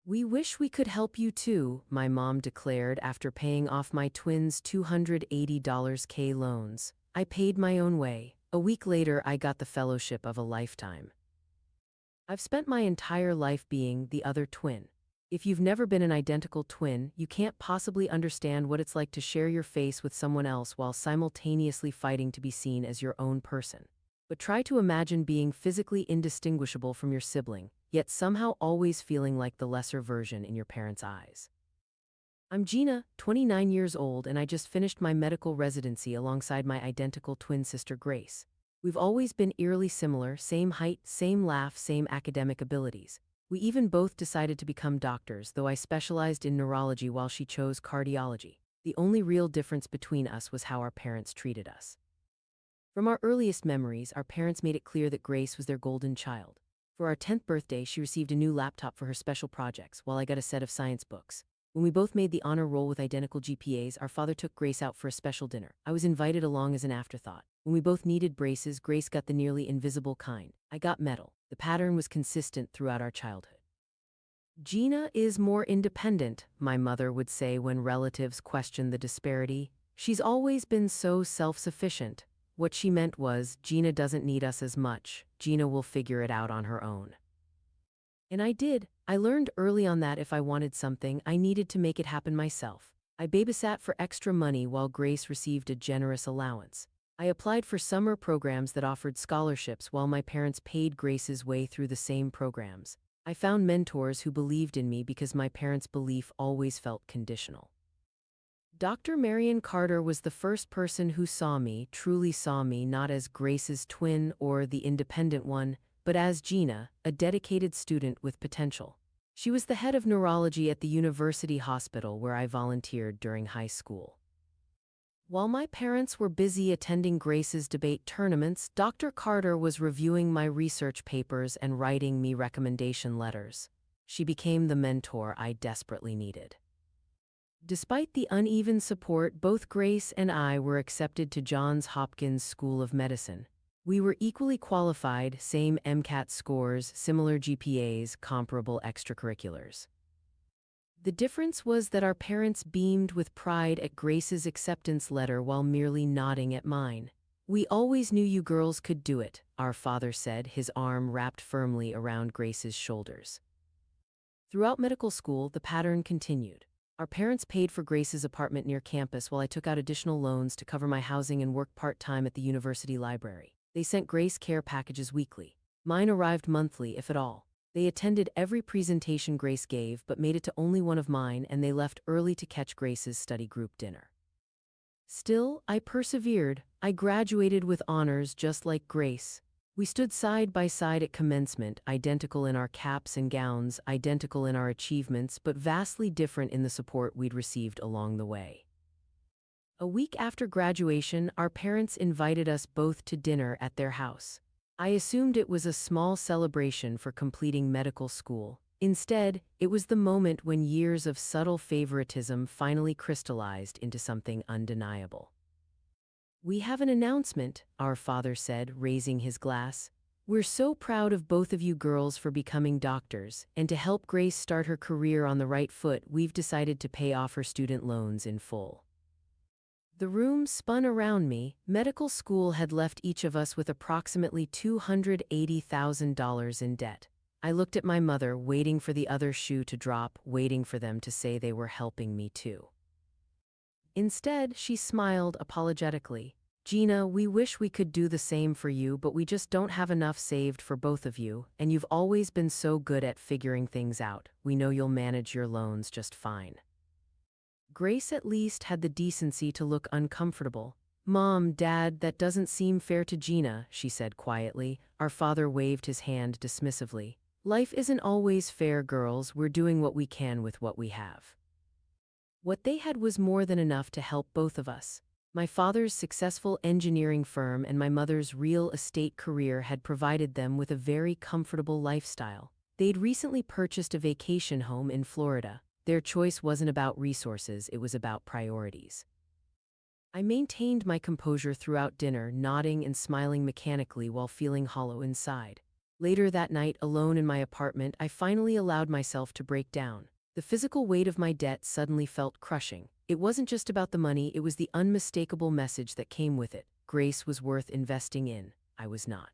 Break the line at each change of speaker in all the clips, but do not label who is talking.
We wish we could help you too, my mom declared after paying off my twins' $280K loans. I paid my own way. A week later, I got the fellowship of a lifetime. I've spent my entire life being the other twin. If you've never been an identical twin, you can't possibly understand what it's like to share your face with someone else while simultaneously fighting to be seen as your own person. But try to imagine being physically indistinguishable from your sibling, yet somehow always feeling like the lesser version in your parents' eyes. I'm Gina, 29 years old, and I just finished my medical residency alongside my identical twin sister Grace. We've always been eerily similar, same height, same laugh, same academic abilities. We even both decided to become doctors, though I specialized in neurology while she chose cardiology. The only real difference between us was how our parents treated us. From our earliest memories, our parents made it clear that Grace was their golden child. For our 10th birthday, she received a new laptop for her special projects, while I got a set of science books. When we both made the honor roll with identical GPAs, our father took Grace out for a special dinner. I was invited along as an afterthought. When we both needed braces, Grace got the nearly invisible kind. I got metal. The pattern was consistent throughout our childhood. Gina is more independent, my mother would say when relatives questioned the disparity. She's always been so self-sufficient. What she meant was, Gina doesn't need us as much. Gina will figure it out on her own. And I did. I learned early on that if I wanted something, I needed to make it happen myself. I babysat for extra money while Grace received a generous allowance. I applied for summer programs that offered scholarships while my parents paid Grace's way through the same programs. I found mentors who believed in me because my parents' belief always felt conditional. Dr. Marion Carter was the first person who truly saw me, not as Grace's twin or the independent one, but as Gina, a dedicated student with potential. She was the head of neurology at the university hospital where I volunteered during high school. While my parents were busy attending Grace's debate tournaments, Dr. Carter was reviewing my research papers and writing me recommendation letters. She became the mentor I desperately needed. Despite the uneven support, both Grace and I were accepted to Johns Hopkins School of Medicine. We were equally qualified, same MCAT scores, similar GPAs, comparable extracurriculars. The difference was that our parents beamed with pride at Grace's acceptance letter while merely nodding at mine. "We always knew you girls could do it," our father said, his arm wrapped firmly around Grace's shoulders. Throughout medical school, the pattern continued. Our parents paid for Grace's apartment near campus while I took out additional loans to cover my housing and worked part-time at the university library. They sent Grace care packages weekly. Mine arrived monthly, if at all. They attended every presentation Grace gave but made it to only one of mine, and they left early to catch Grace's study group dinner. Still, I persevered. I graduated with honors just like Grace. We stood side by side at commencement, identical in our caps and gowns, identical in our achievements, but vastly different in the support we'd received along the way. A week after graduation, our parents invited us both to dinner at their house. I assumed it was a small celebration for completing medical school. Instead, it was the moment when years of subtle favoritism finally crystallized into something undeniable. "We have an announcement," our father said, raising his glass. "We're so proud of both of you girls for becoming doctors, and to help Grace start her career on the right foot, we've decided to pay off her student loans in full." The room spun around me. Medical school had left each of us with approximately $280,000 in debt. I looked at my mother, waiting for the other shoe to drop, waiting for them to say they were helping me too. Instead, she smiled apologetically. "Gina, we wish we could do the same for you, but we just don't have enough saved for both of you, and you've always been so good at figuring things out. We know you'll manage your loans just fine." Grace at least had the decency to look uncomfortable. "Mom, Dad, that doesn't seem fair to Gina," she said quietly. Our father waved his hand dismissively. "Life isn't always fair, girls. We're doing what we can with what we have." What they had was more than enough to help both of us. My father's successful engineering firm and my mother's real estate career had provided them with a very comfortable lifestyle. They'd recently purchased a vacation home in Florida. Their choice wasn't about resources, it was about priorities. I maintained my composure throughout dinner, nodding and smiling mechanically while feeling hollow inside. Later that night, alone in my apartment, I finally allowed myself to break down. The physical weight of my debt suddenly felt crushing. It wasn't just about the money, it was the unmistakable message that came with it. Grace was worth investing in. I was not.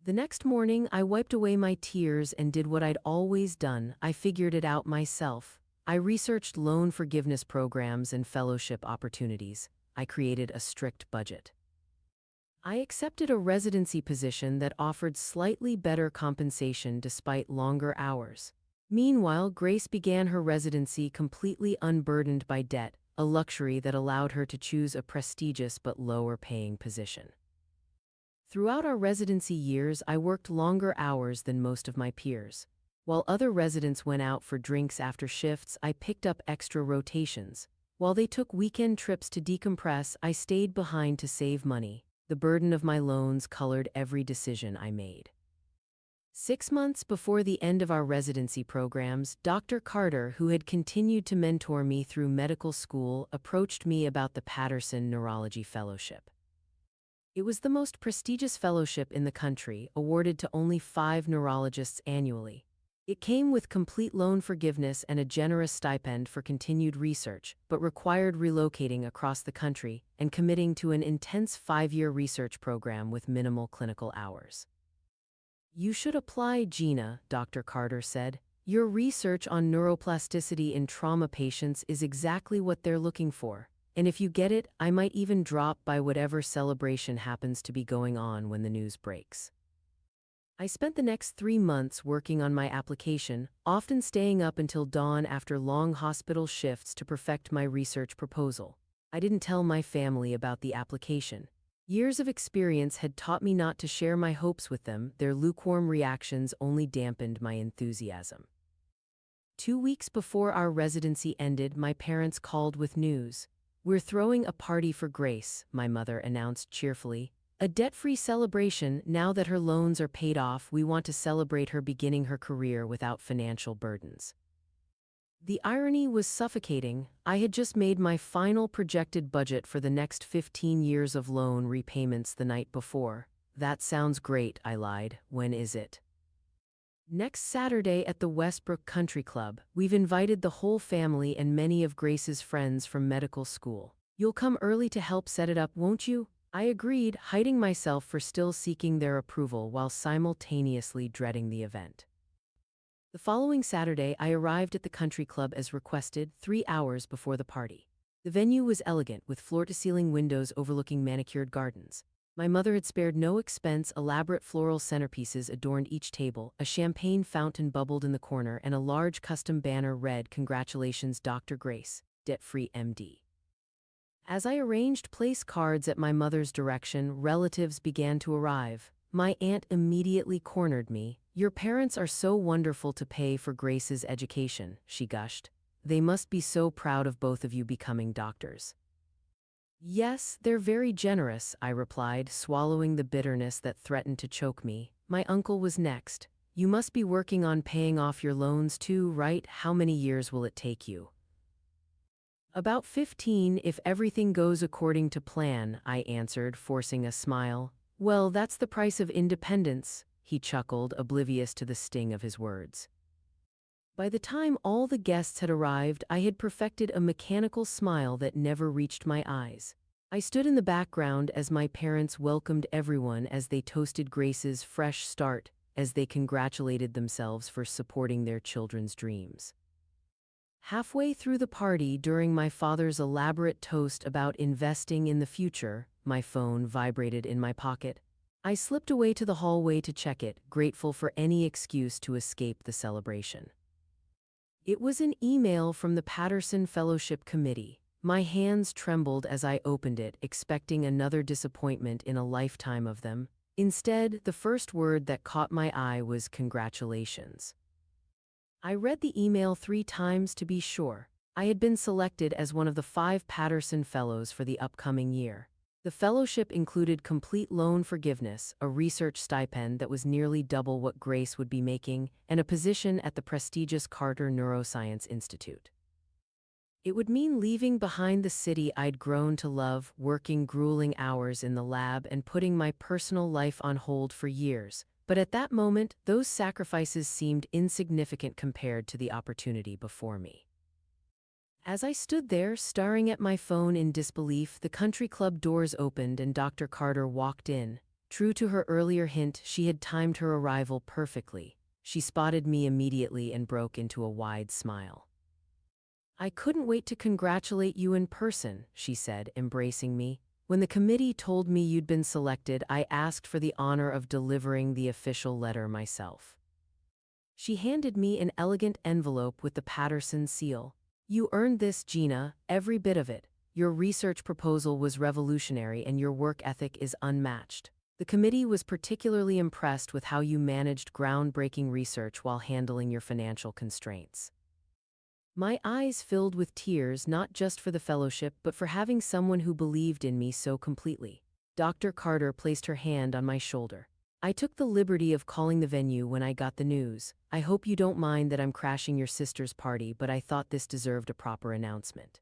The next morning, I wiped away my tears and did what I'd always done. I figured it out myself. I researched loan forgiveness programs and fellowship opportunities. I created a strict budget. I accepted a residency position that offered slightly better compensation despite longer hours. Meanwhile, Grace began her residency completely unburdened by debt, a luxury that allowed her to choose a prestigious but lower-paying position. Throughout our residency years, I worked longer hours than most of my peers. While other residents went out for drinks after shifts, I picked up extra rotations. While they took weekend trips to decompress, I stayed behind to save money. The burden of my loans colored every decision I made. 6 months before the end of our residency programs, Dr. Carter, who had continued to mentor me through medical school, approached me about the Patterson Neurology Fellowship. It was the most prestigious fellowship in the country, awarded to only 5 neurologists annually. It came with complete loan forgiveness and a generous stipend for continued research, but required relocating across the country and committing to an intense 5-year research program with minimal clinical hours. "You should apply, Gina," Dr. Carter said. "Your research on neuroplasticity in trauma patients is exactly what they're looking for. And if you get it, I might even drop by whatever celebration happens to be going on when the news breaks." I spent the next 3 months working on my application, often staying up until dawn after long hospital shifts to perfect my research proposal. I didn't tell my family about the application. Years of experience had taught me not to share my hopes with them. Their lukewarm reactions only dampened my enthusiasm. 2 weeks before our residency ended, my parents called with news. "We're throwing a party for Grace," my mother announced cheerfully. "A debt-free celebration. Now that her loans are paid off, we want to celebrate her beginning her career without financial burdens." The irony was suffocating. I had just made my final projected budget for the next 15 years of loan repayments the night before. "That sounds great," I lied. "When is it?" "Next Saturday at the Westbrook Country Club. We've invited the whole family and many of Grace's friends from medical school. You'll come early to help set it up, won't you?" I agreed, hiding myself for still seeking their approval while simultaneously dreading the event. The following Saturday, I arrived at the country club as requested, 3 hours before the party. The venue was elegant, with floor-to-ceiling windows overlooking manicured gardens. My mother had spared no expense. Elaborate floral centerpieces adorned each table, a champagne fountain bubbled in the corner, and a large custom banner read, "Congratulations, Dr. Grace, debt-free MD." As I arranged place cards at my mother's direction, relatives began to arrive. My aunt immediately cornered me. "Your parents are so wonderful to pay for Grace's education," she gushed. "They must be so proud of both of you becoming doctors." "Yes, they're very generous," I replied, swallowing the bitterness that threatened to choke me. My uncle was next. "You must be working on paying off your loans too, right? How many years will it take you?" "About 15, if everything goes according to plan," I answered, forcing a smile. "Well, that's the price of independence," he chuckled, oblivious to the sting of his words. By the time all the guests had arrived, I had perfected a mechanical smile that never reached my eyes. I stood in the background as my parents welcomed everyone as they toasted Grace's fresh start, as they congratulated themselves for supporting their children's dreams. Halfway through the party, during my father's elaborate toast about investing in the future, my phone vibrated in my pocket. I slipped away to the hallway to check it, grateful for any excuse to escape the celebration. It was an email from the Patterson Fellowship Committee. My hands trembled as I opened it, expecting another disappointment in a lifetime of them. Instead, the first word that caught my eye was "congratulations." I read the email 3 times to be sure. I had been selected as one of the 5 Patterson Fellows for the upcoming year. The fellowship included complete loan forgiveness, a research stipend that was nearly double what Grace would be making, and a position at the prestigious Carter Neuroscience Institute. It would mean leaving behind the city I'd grown to love, working grueling hours in the lab, and putting my personal life on hold for years, But at that moment, those sacrifices seemed insignificant compared to the opportunity before me. As I stood there, staring at my phone in disbelief, the country club doors opened and Dr. Carter walked in. True to her earlier hint, she had timed her arrival perfectly. She spotted me immediately and broke into a wide smile. "I couldn't wait to congratulate you in person," she said, embracing me. "When the committee told me you'd been selected, I asked for the honor of delivering the official letter myself." She handed me an elegant envelope with the Patterson seal. "You earned this, Gina, every bit of it. Your research proposal was revolutionary and your work ethic is unmatched. The committee was particularly impressed with how you managed groundbreaking research while handling your financial constraints." My eyes filled with tears, not just for the fellowship, but for having someone who believed in me so completely. Dr. Carter placed her hand on my shoulder. "I took the liberty of calling the venue when I got the news. I hope you don't mind that I'm crashing your sister's party, but I thought this deserved a proper announcement."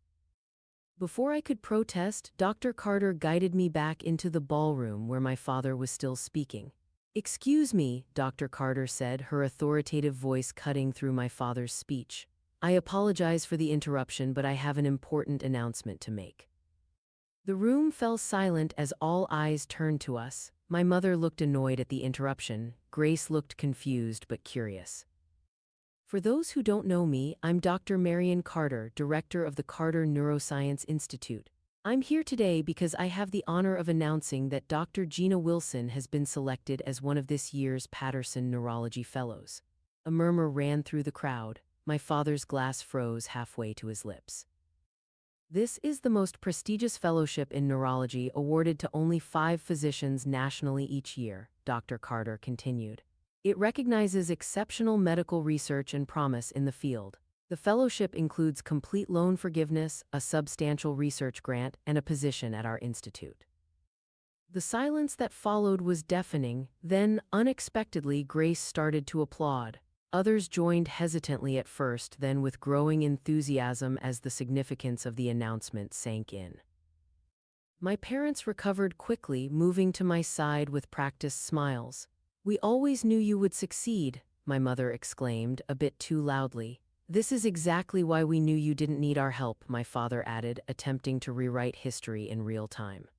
Before I could protest, Dr. Carter guided me back into the ballroom where my father was still speaking. "Excuse me," Dr. Carter said, her authoritative voice cutting through my father's speech. "I apologize for the interruption, but I have an important announcement to make." The room fell silent as all eyes turned to us. My mother looked annoyed at the interruption. Grace looked confused but curious. For those who don't know me, I'm Dr. Marion Carter, director of the Carter Neuroscience Institute. I'm here today because I have the honor of announcing that Dr. Gina Wilson has been selected as one of this year's Patterson Neurology Fellows. A murmur ran through the crowd. My father's glass froze halfway to his lips. "This is the most prestigious fellowship in neurology, awarded to only 5 physicians nationally each year," Dr. Carter continued. "It recognizes exceptional medical research and promise in the field. The fellowship includes complete loan forgiveness, a substantial research grant, and a position at our institute." The silence that followed was deafening. Then, unexpectedly, Grace started to applaud. Others joined hesitantly at first, then with growing enthusiasm as the significance of the announcement sank in. My parents recovered quickly, moving to my side with practiced smiles. "We always knew you would succeed," my mother exclaimed, a bit too loudly. "This is exactly why we knew you didn't need our help," my father added, attempting to rewrite history in real time.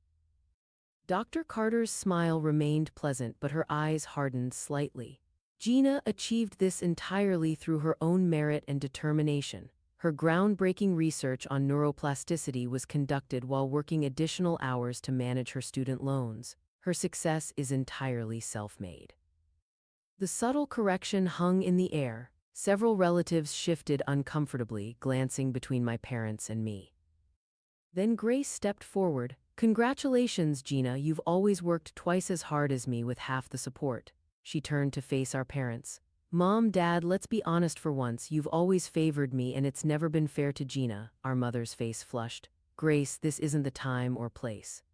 Dr. Carter's smile remained pleasant, but her eyes hardened slightly. "Gina achieved this entirely through her own merit and determination. Her groundbreaking research on neuroplasticity was conducted while working additional hours to manage her student loans. Her success is entirely self-made." The subtle correction hung in the air. Several relatives shifted uncomfortably, glancing between my parents and me. Then Grace stepped forward. "Congratulations, Gina, you've always worked twice as hard as me with half the support." She turned to face our parents. "Mom, Dad, let's be honest for once. You've always favored me and it's never been fair to Gina." Our mother's face flushed. "Grace, this isn't the time or place."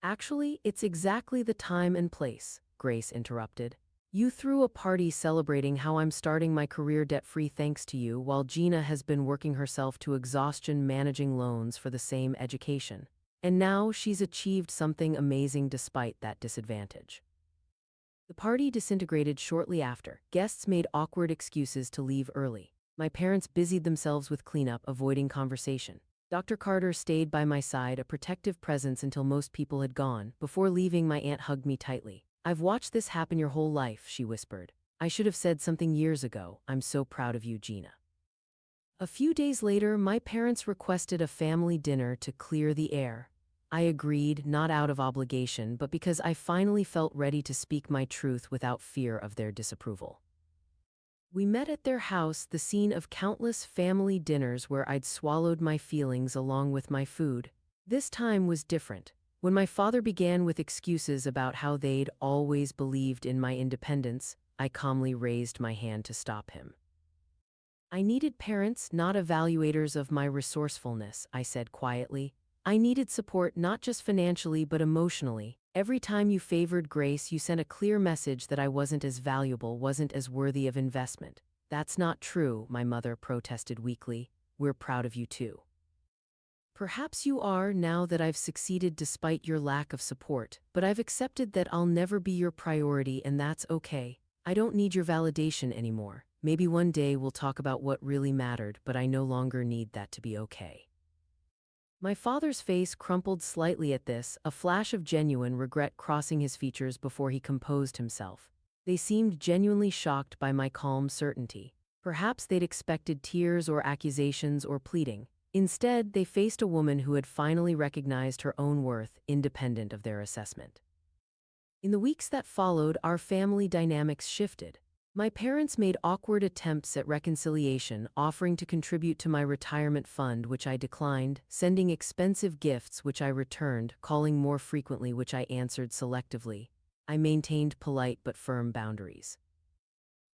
"Actually, it's exactly the time and place," Grace interrupted. "You threw a party celebrating how I'm starting my career debt-free thanks to you, while Gina has been working herself to exhaustion managing loans for the same education. And now she's achieved something amazing despite that disadvantage." The party disintegrated shortly after. Guests made awkward excuses to leave early. My parents busied themselves with cleanup, avoiding conversation. Dr. Carter stayed by my side, a protective presence until most people had gone. Before leaving, my aunt hugged me tightly. "I've watched this happen your whole life," she whispered. "I should have said something years ago. I'm so proud of you, Gina." A few days later, my parents requested a family dinner to clear the air. I agreed, not out of obligation, but because I finally felt ready to speak my truth without fear of their disapproval. We met at their house, the scene of countless family dinners where I'd swallowed my feelings along with my food. This time was different. When my father began with excuses about how they'd always believed in my independence, I calmly raised my hand to stop him. "I needed parents, not evaluators of my resourcefulness," I said quietly. "I needed support not just financially but emotionally. Every time you favored Grace, you sent a clear message that I wasn't as valuable, wasn't as worthy of investment." "That's not true," my mother protested weakly. "We're proud of you too." Perhaps you are now that I've succeeded despite your lack of support, but I've accepted that I'll never be your priority and that's okay. I don't need your validation anymore. Maybe one day we'll talk about what really mattered, but I no longer need that to be okay. My father's face crumpled slightly at this, a flash of genuine regret crossing his features before he composed himself. They seemed genuinely shocked by my calm certainty. Perhaps they'd expected tears or accusations or pleading. Instead, they faced a woman who had finally recognized her own worth, independent of their assessment. In the weeks that followed, our family dynamics shifted. My parents made awkward attempts at reconciliation, offering to contribute to my retirement fund, which I declined, sending expensive gifts, which I returned, calling more frequently, which I answered selectively. I maintained polite but firm boundaries.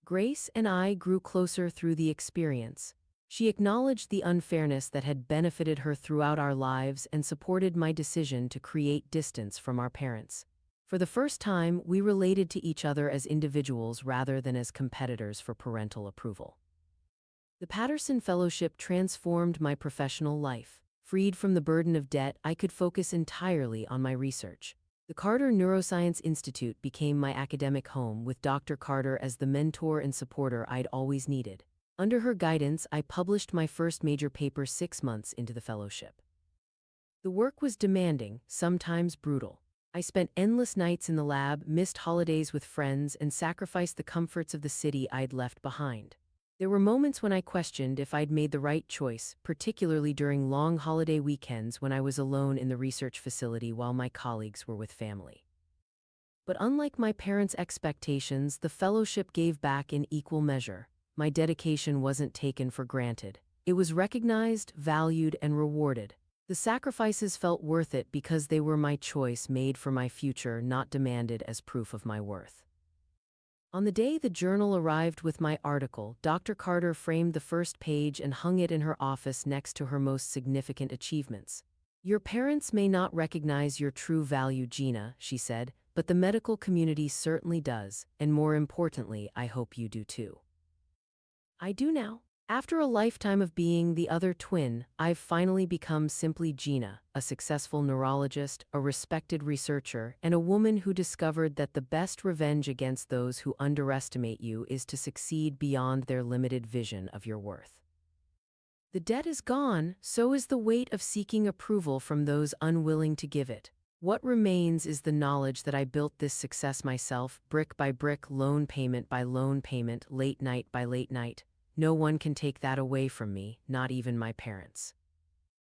Grace and I grew closer through the experience. She acknowledged the unfairness that had benefited her throughout our lives and supported my decision to create distance from our parents. For the first time, we related to each other as individuals rather than as competitors for parental approval. The Patterson Fellowship transformed my professional life. Freed from the burden of debt, I could focus entirely on my research. The Carter Neuroscience Institute became my academic home, with Dr. Carter as the mentor and supporter I'd always needed. Under her guidance, I published my first major paper 6 months into the fellowship. The work was demanding, sometimes brutal. I spent endless nights in the lab, missed holidays with friends, and sacrificed the comforts of the city I'd left behind. There were moments when I questioned if I'd made the right choice, particularly during long holiday weekends when I was alone in the research facility while my colleagues were with family. But unlike my parents' expectations, the fellowship gave back in equal measure. My dedication wasn't taken for granted. It was recognized, valued, and rewarded. The sacrifices felt worth it because they were my choice, made for my future, not demanded as proof of my worth. On the day the journal arrived with my article, Dr. Carter framed the first page and hung it in her office next to her most significant achievements. "Your parents may not recognize your true value, Gina," she said, "but the medical community certainly does, and more importantly, I hope you do too." I do now. After a lifetime of being the other twin, I've finally become simply Gina, a successful neurologist, a respected researcher, and a woman who discovered that the best revenge against those who underestimate you is to succeed beyond their limited vision of your worth. The debt is gone, so is the weight of seeking approval from those unwilling to give it. What remains is the knowledge that I built this success myself, brick by brick, loan payment by loan payment, late night by late night. No one can take that away from me, not even my parents.